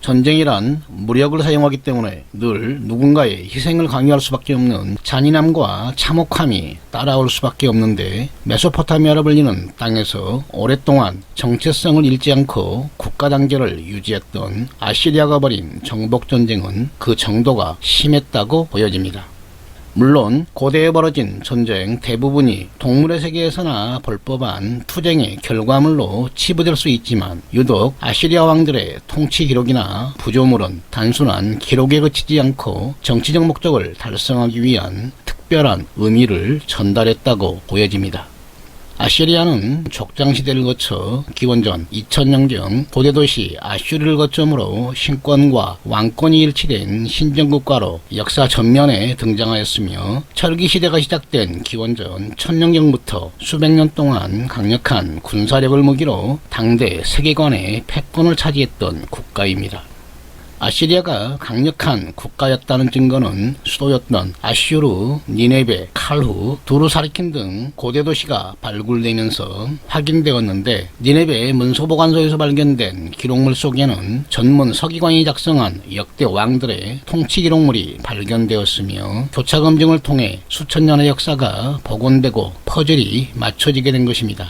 전쟁이란 무력을 사용하기 때문에 늘 누군가의 희생을 강요할 수밖에 없는 잔인함과 참혹함이 따라올 수밖에 없는데, 메소포타미아라 불리는 땅에서 오랫동안 정체성을 잃지 않고 국가 단계를 유지했던 아시리아가 벌인 정복전쟁은 그 정도가 심했다고 보여집니다. 물론 고대에 벌어진 전쟁 대부분이 동물의 세계에서나 볼 법한 투쟁의 결과물로 치부될 수 있지만, 유독 아시리아 왕들의 통치 기록이나 부조물은 단순한 기록에 그치지 않고 정치적 목적을 달성하기 위한 특별한 의미를 전달했다고 보여집니다. 아시리아는 족장시대를 거쳐 기원전 2000년경 고대도시 아슈르를 거점으로 신권과 왕권이 일치된 신정국가로 역사 전면에 등장하였으며, 철기시대가 시작된 기원전 1000년경부터 수백 년 동안 강력한 군사력을 무기로 당대 세계관의 패권을 차지했던 국가입니다. 아시리아가 강력한 국가였다는 증거는 수도였던 아슈르, 니네베, 칼후, 두루사리킨 등 고대 도시가 발굴되면서 확인되었는데, 니네베 문서보관소에서 발견된 기록물 속에는 전문 서기관이 작성한 역대 왕들의 통치 기록물이 발견되었으며, 교차 검증을 통해 수천 년의 역사가 복원되고 퍼즐이 맞춰지게 된 것입니다.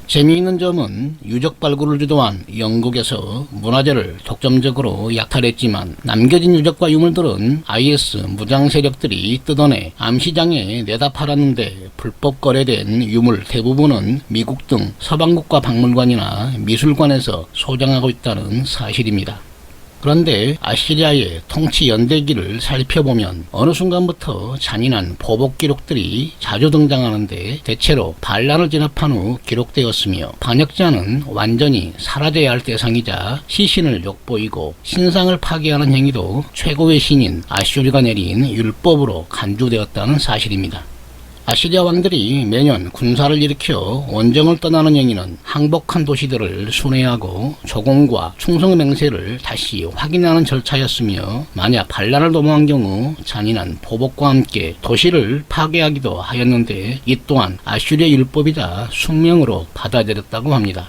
재미있는 점은 유적 발굴을 주도한 영국에서 문화재를 독점적으로 약탈했지만, 남겨진 유적과 유물들은 IS 무장 세력들이 뜯어내 암시장에 내다 팔았는데, 불법 거래된 유물 대부분은 미국 등 서방국가 박물관이나 미술관에서 소장하고 있다는 사실입니다. 그런데 아시리아의 통치 연대기를 살펴보면 어느 순간부터 잔인한 보복 기록들이 자주 등장하는데, 대체로 반란을 진압한 후 기록되었으며, 반역자는 완전히 사라져야 할 대상이자 시신을 욕보이고 신상을 파괴하는 행위도 최고의 신인 아슈르가 내린 율법으로 간주되었다는 사실입니다. 아시리아 왕들이 매년 군사를 일으켜 원정을 떠나는 행위는 항복한 도시들을 순회하고 조공과 충성 맹세를 다시 확인하는 절차였으며, 만약 반란을 도모한 경우 잔인한 보복과 함께 도시를 파괴하기도 하였는데, 이 또한 아슈리아 율법이다 숙명으로 받아들였다고 합니다.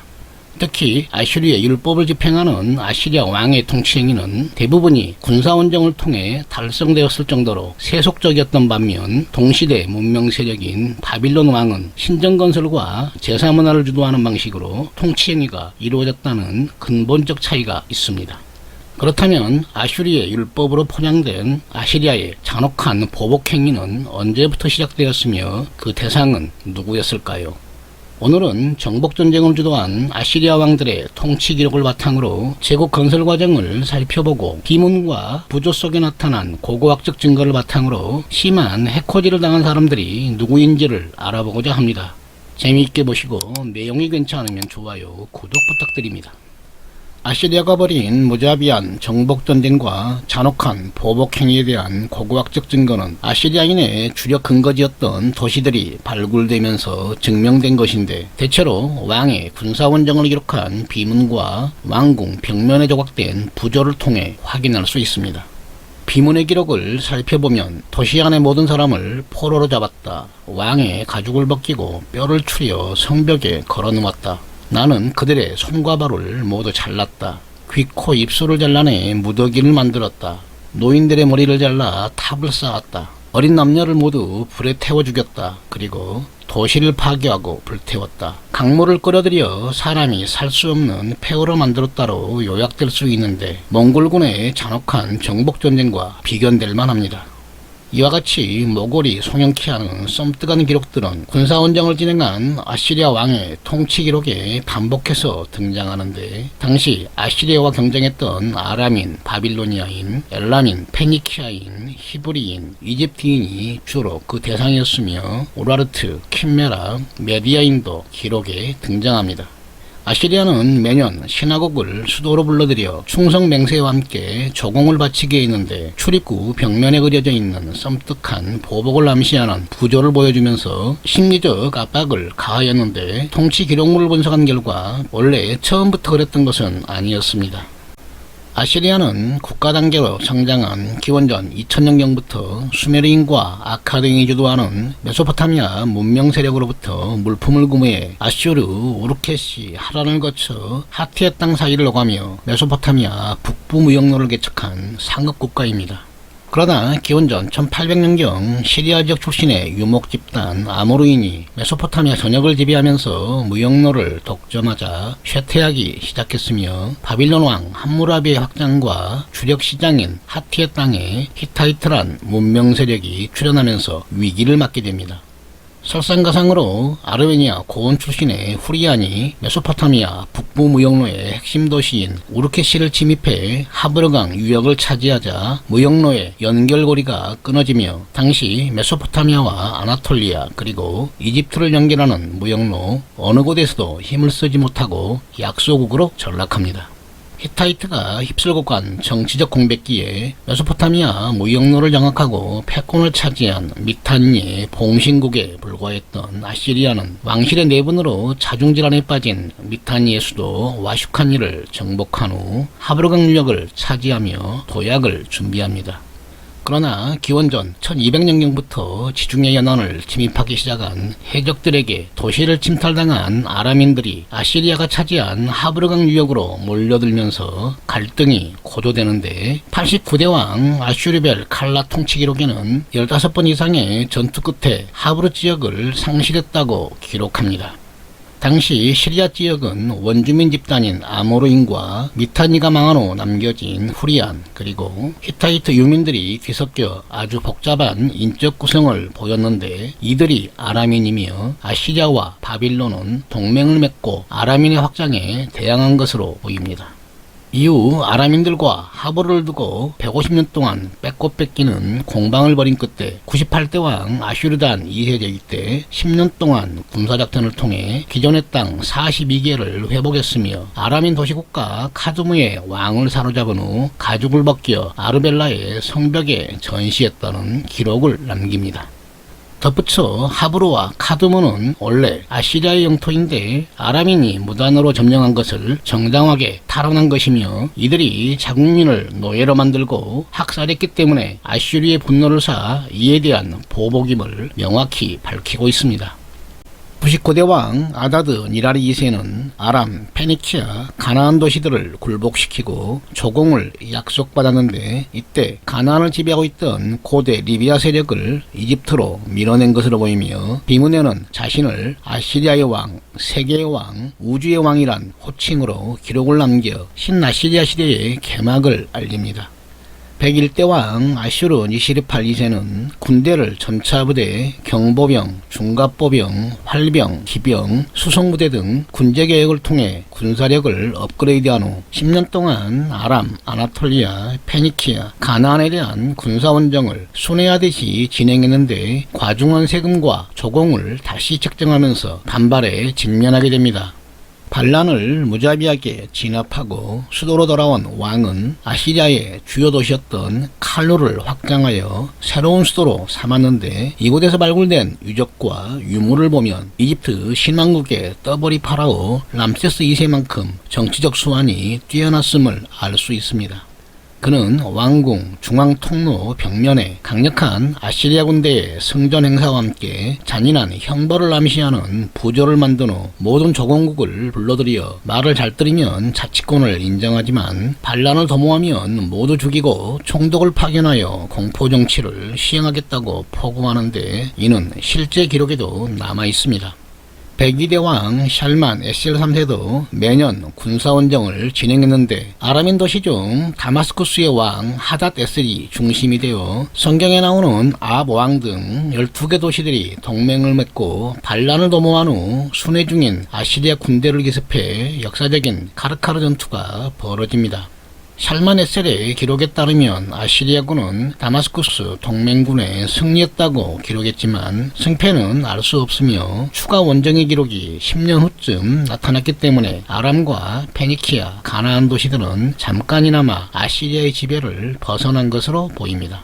특히 아슈리아의 율법을 집행하는 아시리아 왕의 통치 행위는 대부분이 군사원정을 통해 달성되었을 정도로 세속적이었던 반면, 동시대 문명 세력인 바빌론 왕은 신정건설과 제사문화를 주도하는 방식으로 통치 행위가 이루어졌다는 근본적 차이가 있습니다. 그렇다면 아슈리아의 율법으로 포장된 아시리아의 잔혹한 보복 행위는 언제부터 시작되었으며 그 대상은 누구였을까요? 오늘은 정복전쟁을 주도한 아시리아 왕들의 통치 기록을 바탕으로 제국 건설 과정을 살펴보고, 비문과 부조 속에 나타난 고고학적 증거를 바탕으로 심한 해코지를 당한 사람들이 누구인지를 알아보고자 합니다. 재미있게 보시고 내용이 괜찮으면 좋아요, 구독 부탁드립니다. 아시리아가 벌인 무자비한 정복전쟁과 잔혹한 보복행위에 대한 고고학적 증거는 아시리아인의 주력 근거지였던 도시들이 발굴되면서 증명된 것인데, 대체로 왕의 군사원정을 기록한 비문과 왕궁 벽면에 조각된 부조를 통해 확인할 수 있습니다. 비문의 기록을 살펴보면 도시 안의 모든 사람을 포로로 잡았다, 왕의 가죽을 벗기고 뼈를 추려 성벽에 걸어놓았다, 나는 그들의 손과 발을 모두 잘랐다, 귀, 코, 입술을 잘라내 무더기를 만들었다, 노인들의 머리를 잘라 탑을 쌓았다, 어린 남녀를 모두 불에 태워 죽였다, 그리고 도시를 파괴하고 불태웠다, 강물을 끌어들여 사람이 살 수 없는 폐허로 만들었다로 요약될 수 있는데, 몽골군의 잔혹한 정복전쟁과 비견될 만합니다. 이와 같이 모골이 송영케 하는 썸뜩한 기록들은 군사원정을 진행한 아시리아 왕의 통치 기록에 반복해서 등장하는데, 당시 아시리아와 경쟁했던 아람인, 바빌로니아인, 엘람인, 페니키아인, 히브리인, 이집트인이 주로 그 대상이었으며, 우라르트, 킴메라, 메디아인도 기록에 등장합니다. 아시리아는 매년 신화곡을 수도로 불러들여 충성 맹세와 함께 조공을 바치게 했는데, 출입구 벽면에 그려져 있는 썸뜩한 보복을 암시하는 부조를 보여주면서 심리적 압박을 가하였는데, 통치 기록물을 분석한 결과 원래 처음부터 그랬던 것은 아니었습니다. 아시리아는 국가 단계로 성장한 기원전 2000년경부터 수메르인과 아카드인이 주도하는 메소포타미아 문명 세력으로부터 물품을 구매해 아슈르, 우르케시, 하란을 거쳐 하티의 땅 사이를 오가며 메소포타미아 북부 무역로를 개척한 상급 국가입니다. 그러나 기원전 1800년경 시리아 지역 출신의 유목 집단 아모르인이 메소포타미아 전역을 지배하면서 무역로를 독점하자 쇠퇴하기 시작했으며 바빌론 왕 함무라비의 확장과 주력 시장인 하티의 땅에 히타이트란 문명 세력이 출현하면서 위기를 맞게 됩니다. 설상가상으로 아르메니아 고원 출신의 후리안이 메소포타미아 북부 무역로의 핵심 도시인 우르케시를 침입해 하브르강 유역을 차지하자 무역로의 연결고리가 끊어지며 당시 메소포타미아와 아나톨리아 그리고 이집트를 연결하는 무역로 어느 곳에서도 힘을 쓰지 못하고 약소국으로 전락합니다. 히타이트가 휩쓸고 간 정치적 공백기에 메소포타미아 무역로를 장악하고 패권을 차지한 미탄니의 봉신국에 불과했던 아시리아는 왕실의 내분으로 자중질환에 빠진 미탄니의 수도 와슈칸니를 정복한 후 하브르강 유역을 차지하며 도약을 준비합니다. 그러나 기원전 1200년경부터 지중해 연안을 침입하기 시작한 해적들에게 도시를 침탈당한 아람인들이 아시리아가 차지한 하브르강 유역으로 몰려들면서 갈등이 고조되는데 89대 왕 아슈르벨 칼라 통치 기록에는 15번 이상의 전투 끝에 하브르 지역을 상실했다고 기록합니다. 당시 시리아 지역은 원주민 집단인 아모르인과 미타니가 망한 후 남겨진 후리안 그리고 히타이트 유민들이 뒤섞여 아주 복잡한 인적 구성을 보였는데 이들이 아람인이며 아시리아와 바빌론은 동맹을 맺고 아람인의 확장에 대항한 것으로 보입니다. 이후 아람인들과 하브르를 두고 150년 동안 뺏고 뺏기는 공방을 벌인 끝에 98대 왕 아슈르단 2세 제위 때 10년 동안 군사작전을 통해 기존의 땅 42개를 회복했으며 아람인 도시국가 카두무의 왕을 사로잡은 후 가죽을 벗겨 아르벨라의 성벽에 전시했다는 기록을 남깁니다. 덧붙여 하브르와 카두무는 원래 아시리아의 영토인데 아람인이 무단으로 점령한 것을 정당하게 탈환한 것이며 이들이 자국민을 노예로 만들고 학살했기 때문에 아슈리의 분노를 사 이에 대한 보복임을 명확히 밝히고 있습니다. 99대 왕 아다드 니라리 2세는 아람, 페니키아, 가나안 도시들을 굴복시키고 조공을 약속받았는데 이때 가나안을 지배하고 있던 고대 리비아 세력을 이집트로 밀어낸 것으로 보이며 비문에는 자신을 아시리아의 왕, 세계의 왕, 우주의 왕이란 호칭으로 기록을 남겨 신아시리아 시대의 개막을 알립니다. 101대 왕 아슈르 니시르팔 2세는 군대를 전차부대, 경보병, 중갑보병, 활병, 기병, 수송부대 등 군제개혁을 통해 군사력을 업그레이드한 후 10년 동안 아람, 아나톨리아, 페니키아, 가나안에 대한 군사원정을 순회하듯이 진행했는데 과중한 세금과 조공을 다시 책정하면서 반발에 직면하게 됩니다. 반란을 무자비하게 진압하고 수도로 돌아온 왕은 아시리아의 주요 도시였던 칼루를 확장하여 새로운 수도로 삼았는데 이곳에서 발굴된 유적과 유물을 보면 이집트 신왕국의 떠벌이 파라오 람세스 2세만큼 정치적 수완이 뛰어났음을 알 수 있습니다. 그는 왕궁 중앙통로 벽면에 강력한 아시리아 군대의 성전 행사와 함께 잔인한 형벌을 암시하는 부조를 만든 후 모든 조공국을 불러들여 말을 잘 들으면 자치권을 인정하지만 반란을 도모하면 모두 죽이고 총독을 파견하여 공포정치를 시행하겠다고 포고하는데 이는 실제 기록에도 남아있습니다. 102대 왕 샬만 에셀 3세도 매년 군사원정을 진행했는데 아람인 도시 중 다마스쿠스의 왕 하닷 에셀이 중심이 되어 성경에 나오는 아합 왕 등 12개 도시들이 동맹을 맺고 반란을 도모한 후 순회 중인 아시리아 군대를 기습해 역사적인 카르카르 전투가 벌어집니다. 샬만 에셀의 기록에 따르면 아시리아군은 다마스쿠스 동맹군에 승리했다고 기록했지만 승패는 알 수 없으며 추가 원정의 기록이 10년 후쯤 나타났기 때문에 아람과 페니키아, 가나안 도시들은 잠깐이나마 아시리아의 지배를 벗어난 것으로 보입니다.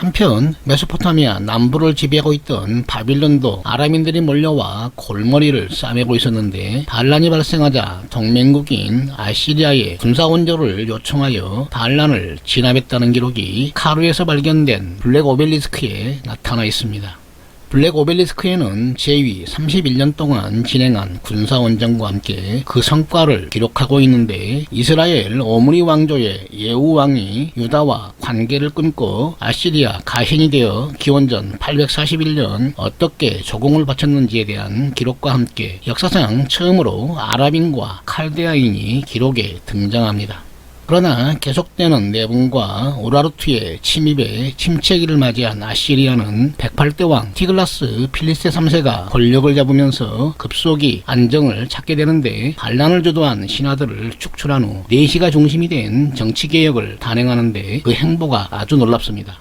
한편 메소포타미아 남부를 지배하고 있던 바빌론도 아람인들이 몰려와 골머리를 싸매고 있었는데 반란이 발생하자 동맹국인 아시리아의 군사원조를 요청하여 반란을 진압했다는 기록이 카루에서 발견된 블랙 오벨리스크에 나타나 있습니다. 블랙 오벨리스크에는 제위 31년 동안 진행한 군사원전과 함께 그 성과를 기록하고 있는데, 이스라엘 오므리 왕조의 예후 왕이 유다와 관계를 끊고 아시리아 가신이 되어 기원전 841년 어떻게 조공을 바쳤는지에 대한 기록과 함께 역사상 처음으로 아랍인과 칼데아인이 기록에 등장합니다. 그러나 계속되는 내분과 우라르투의 침입에 침체기를 맞이한 아시리아는 108대 왕 티글라스 필리세 3세가 권력을 잡으면서 급속히 안정을 찾게 되는데, 반란을 주도한 신하들을 축출한 후 내시가 중심이 된 정치개혁을 단행하는데 그 행보가 아주 놀랍습니다.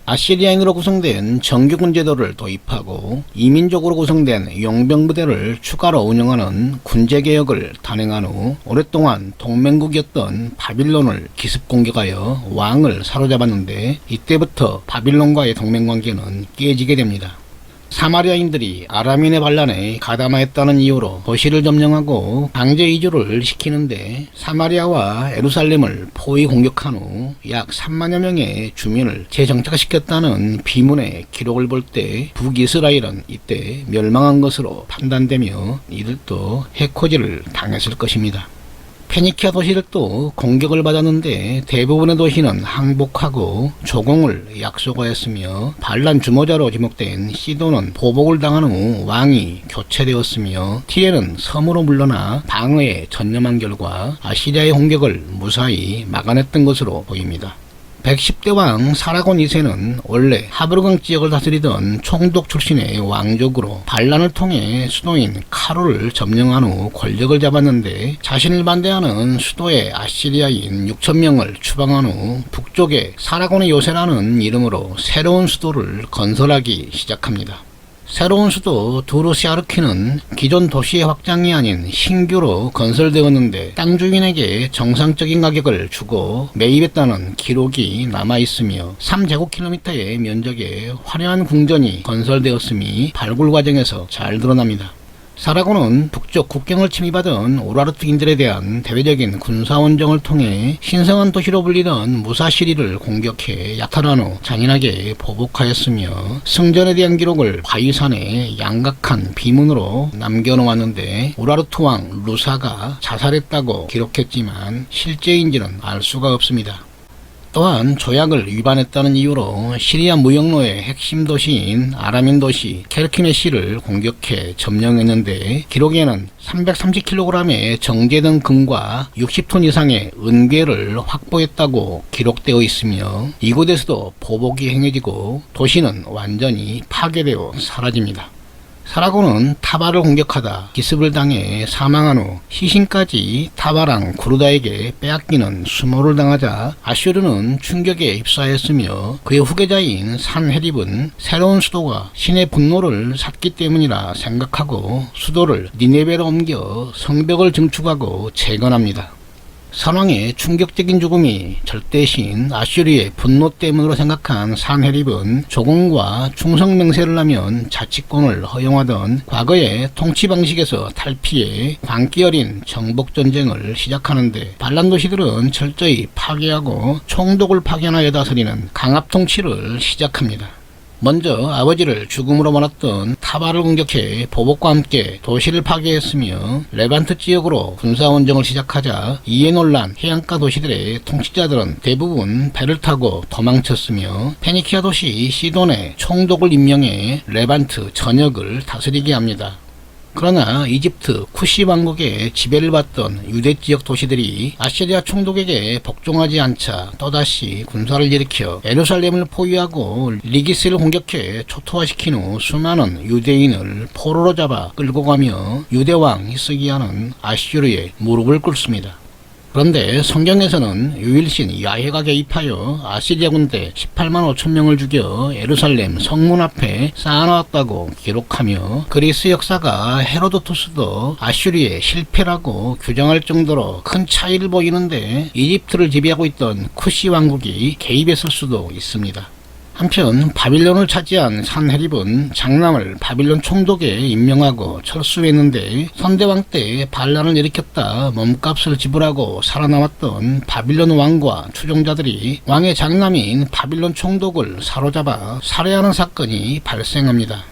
아시리아인으로 구성된 정규군 제도를 도입하고 이민족으로 구성된 용병부대를 추가로 운영하는 군제개혁을 단행한 후 오랫동안 동맹국이었던 바빌론을 기습 공격하여 왕을 사로잡았는데, 이때부터 바빌론과의 동맹관계는 깨지게 됩니다. 사마리아인들이 아람인의 반란에 가담하였다는 이유로 도시를 점령하고 강제 이주를 시키는데, 사마리아와 예루살렘을 포위 공격한 후 약 3만여 명의 주민을 재정착시켰다는 비문의 기록을 볼 때 북이스라엘은 이때 멸망한 것으로 판단되며 이들도 해코지를 당했을 것입니다. 페니키아 도시들도 공격을 받았는데 대부분의 도시는 항복하고 조공을 약속하였으며, 반란 주모자로 지목된 시돈은 보복을 당한 후 왕이 교체되었으며, 티레는 섬으로 물러나 방어에 전념한 결과 아시리아의 공격을 무사히 막아냈던 것으로 보입니다. 110대 왕 사라곤 2세는 원래 하브르강 지역을 다스리던 총독 출신의 왕족으로 반란을 통해 수도인 카루를 점령한 후 권력을 잡았는데, 자신을 반대하는 수도의 아시리아인 6,000명을 추방한 후 북쪽에 사라곤의 요새라는 이름으로 새로운 수도를 건설하기 시작합니다. 새로운 수도 두루시아르키는 기존 도시의 확장이 아닌 신규로 건설되었는데 땅 주인에게 정상적인 가격을 주고 매입했다는 기록이 남아있으며 3제곱킬로미터의 면적에 화려한 궁전이 건설되었음이 발굴 과정에서 잘 드러납니다. 사라곤은 북쪽 국경을 침입하던 우라르투인들에 대한 대외적인 군사원정을 통해 신성한 도시로 불리던 무사시리를 공격해 약탈한 후 잔인하게 보복하였으며, 승전에 대한 기록을 바위산에 양각한 비문으로 남겨놓았는데 우라르투 왕 루사가 자살했다고 기록했지만 실제인지는 알 수가 없습니다. 또한 조약을 위반했다는 이유로 시리아 무역로의 핵심 도시인 아람인 도시 케르키메시를 공격해 점령했는데, 기록에는 330kg의 정제된 금과 60톤 이상의 은괴를 확보했다고 기록되어 있으며, 이곳에서도 보복이 행해지고 도시는 완전히 파괴되어 사라집니다. 사라곤은 타바를 공격하다 기습을 당해 사망한 후 시신까지 타바랑 구르다에게 빼앗기는 수모를 당하자 아슈르는 충격에 휩싸였으며, 그의 후계자인 산헤립은 새로운 수도가 신의 분노를 샀기 때문이라 생각하고 수도를 니네베로 옮겨 성벽을 증축하고 재건합니다. 선왕의 충격적인 죽음이 절대신 아슈리의 분노 때문으로 생각한 산헤립은 조공과 충성 맹세를 하면 자치권을 허용하던 과거의 통치 방식에서 탈피해 광기 어린 정복 전쟁을 시작하는데, 반란 도시들은 철저히 파괴하고 총독을 파견하여 다스리는 강압 통치를 시작합니다. 먼저 아버지를 죽음으로 말았던 타바를 공격해 보복과 함께 도시를 파괴했으며, 레반트 지역으로 군사원정을 시작하자 이에 놀란 해안가 도시들의 통치자들은 대부분 배를 타고 도망쳤으며, 페니키아 도시 시돈에 총독을 임명해 레반트 전역을 다스리게 합니다. 그러나 이집트 쿠시 왕국의 지배를 받던 유대 지역 도시들이 아시리아 총독에게 복종하지 않자 또다시 군사를 일으켜 예루살렘을 포위하고 리기스를 공격해 초토화시킨 후 수많은 유대인을 포로로 잡아 끌고 가며 유대왕 히스기야는 아슈르에 무릎을 꿇습니다. 그런데 성경에서는 유일신 야훼가 개입하여 아시리아 군대 18만 5천 명을 죽여 예루살렘 성문 앞에 쌓아놓았다고 기록하며, 그리스 역사가 헤로도투스도 아슈리의 실패라고 규정할 정도로 큰 차이를 보이는데, 이집트를 지배하고 있던 쿠시 왕국이 개입했을 수도 있습니다. 한편 바빌론을 차지한 산헤립은 장남을 바빌론 총독에 임명하고 철수했는데 선대왕 때 반란을 일으켰다 몸값을 지불하고 살아남았던 바빌론 왕과 추종자들이 왕의 장남인 바빌론 총독을 사로잡아 살해하는 사건이 발생합니다.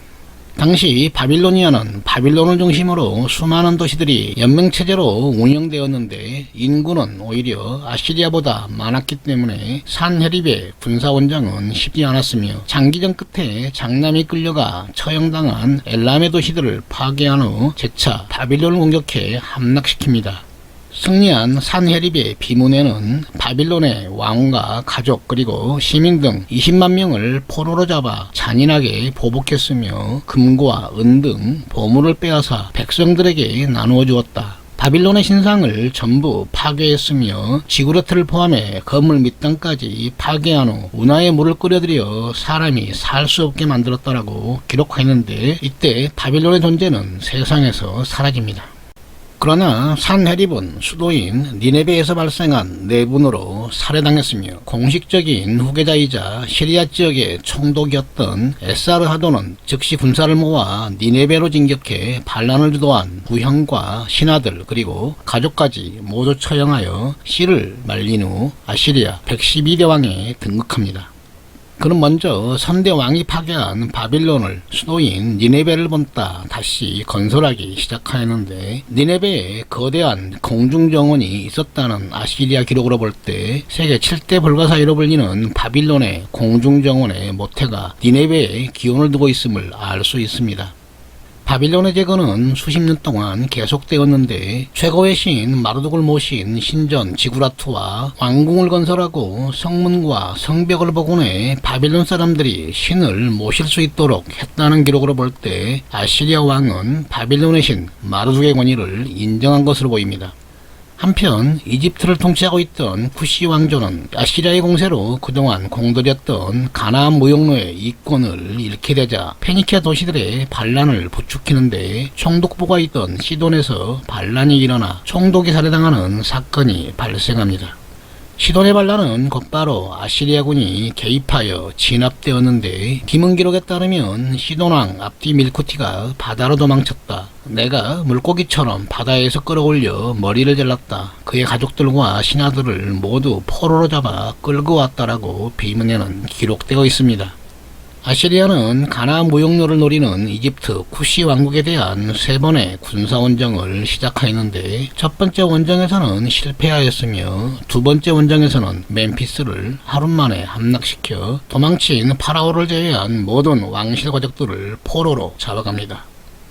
당시 바빌로니아는 바빌론을 중심으로 수많은 도시들이 연맹체제로 운영되었는데 인구는 오히려 아시리아보다 많았기 때문에 산헤립의 군사원장은 쉽지 않았으며 장기전 끝에 장남이 끌려가 처형당한 엘람의 도시들을 파괴한 후 재차 바빌론을 공격해 함락시킵니다. 승리한 산헤립의 비문에는 바빌론의 왕과 가족 그리고 시민 등 20만 명을 포로로 잡아 잔인하게 보복했으며 금과 은 등 보물을 빼앗아 백성들에게 나누어 주었다. 바빌론의 신상을 전부 파괴했으며 지구레트를 포함해 건물 밑단까지 파괴한 후 운하에 물을 끓여들여 사람이 살 수 없게 만들었다라고 기록하였는데 이때 바빌론의 존재는 세상에서 사라집니다. 그러나 산헤립은 수도인 니네베에서 발생한 내분으로 살해당했으며 공식적인 후계자이자 시리아 지역의 총독이었던 에사르하도는 즉시 군사를 모아 니네베로 진격해 반란을 주도한 부형과 신하들 그리고 가족까지 모두 처형하여 씨를 말린 후 아시리아 112대 왕에 등극합니다. 그는 먼저 선대왕이 파괴한 바빌론을 수도인 니네베를 본따 다시 건설하기 시작하였는데 니네베에 거대한 공중정원이 있었다는 아시리아 기록으로 볼 때 세계 7대 불가사의로 불리는 바빌론의 공중정원의 모태가 니네베에 기원을 두고 있음을 알 수 있습니다. 바빌론의 제거는 수십 년 동안 계속되었는데 최고의 신 마르둑을 모신 신전 지구라투와 왕궁을 건설하고 성문과 성벽을 복원해 바빌론 사람들이 신을 모실 수 있도록 했다는 기록으로 볼 때 아시리아 왕은 바빌론의 신 마르둑의 권위를 인정한 것으로 보입니다. 한편 이집트를 통치하고 있던 쿠시 왕조는 아시리아의 공세로 그동안 공들였던 가나안 무역로의 이권을 잃게 되자 페니키아 도시들의 반란을 부추기는데 총독부가 있던 시돈에서 반란이 일어나 총독이 살해당하는 사건이 발생합니다. 시돈의 반란은 곧바로 아시리아군이 개입하여 진압되었는데 기문 기록에 따르면 시돈왕 압디 밀쿠티가 바다로 도망쳤다. 내가 물고기처럼 바다에서 끌어올려 머리를 잘랐다. 그의 가족들과 신하들을 모두 포로로 잡아 끌고 왔다라고 비문에는 기록되어 있습니다. 아시리아는 가나안 무역로를 노리는 이집트 쿠시 왕국에 대한 3번의 군사원정을 시작하였는데 첫 번째 원정에서는 실패하였으며 두 번째 원정에서는 멤피스를 하루 만에 함락시켜 도망친 파라오를 제외한 모든 왕실 가족들을 포로로 잡아갑니다.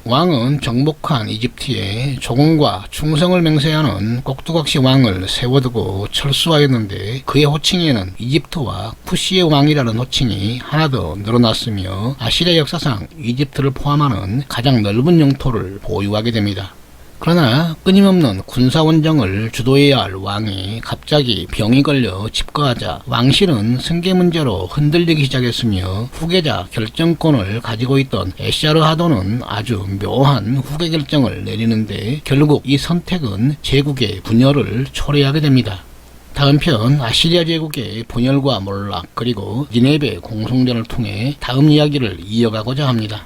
왕은 정복한 이집트에 조공과 충성을 맹세하는 꼭두각시 왕을 세워두고 철수하였는데 그의 호칭에는 이집트와 쿠시의 왕이라는 호칭이 하나 더 늘어났으며 아시리아 역사상 이집트를 포함하는 가장 넓은 영토를 보유하게 됩니다. 그러나 끊임없는 군사원정을 주도해야 할 왕이 갑자기 병이 걸려 집거하자 왕실은 승계 문제로 흔들리기 시작했으며 후계자 결정권을 가지고 있던 에샤르하도는 아주 묘한 후계 결정을 내리는데 결국 이 선택은 제국의 분열을 초래하게 됩니다. 다음 편 아시리아 제국의 분열과 몰락 그리고 니네베 공성전을 통해 다음 이야기를 이어가고자 합니다.